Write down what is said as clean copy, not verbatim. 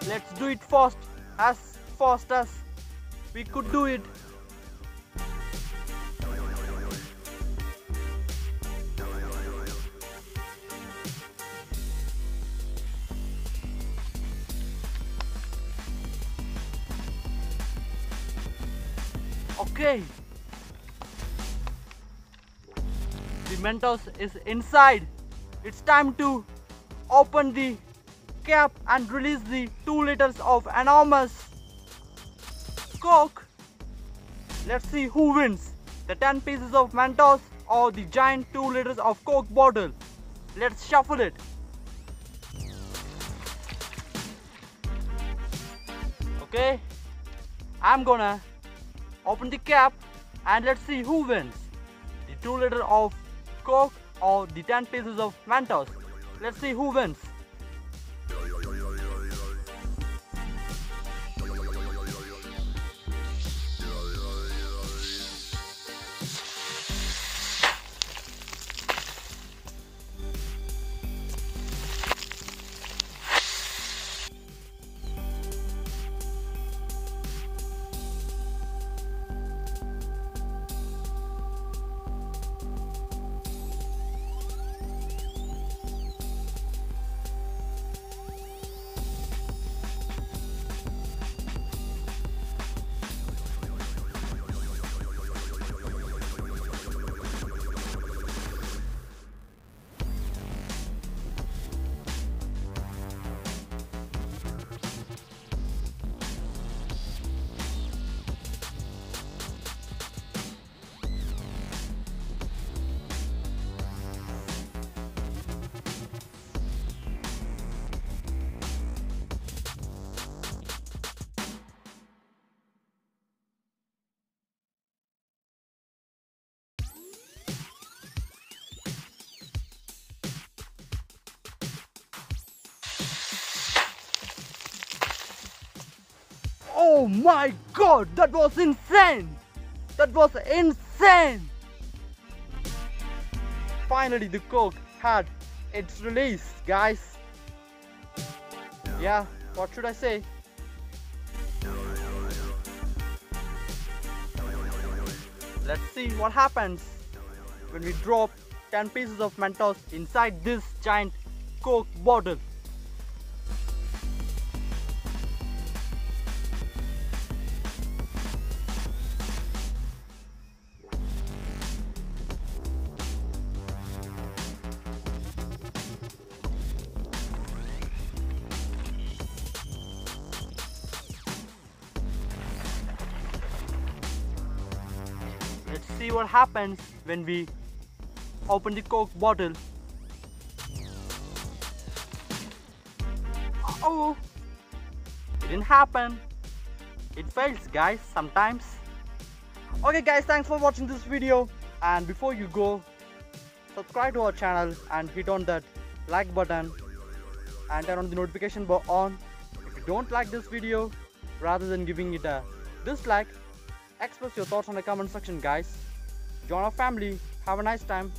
Let's do it as fast as we could do it. Okay. The Mentos is inside. It's time to open the cap and release the 2 liters of enormous Coke. Let's see who wins, the 10 pieces of Mentos or the giant 2 liters of Coke bottle. Let's shuffle it. Okay, I'm gonna open the cap and let's see who wins, the 2 liters of Coke or the 10 pieces of Mentos. Let's see who wins. Oh my god, that was insane! That was insane! Finally the Coke had its release, guys. Yeah, what should I say? Let's see what happens when we drop 10 pieces of Mentos inside this giant Coke bottle. Let's see what happens when we open the Coke bottle. Oh, it didn't happen. It fails, guys, sometimes. Okay guys, thanks for watching this video, and before you go, subscribe to our channel and hit on that like button and turn on the notification bell on. If you don't like this video, rather than giving it a dislike, express your thoughts on the comment section, guys. Join our family. Have a nice time.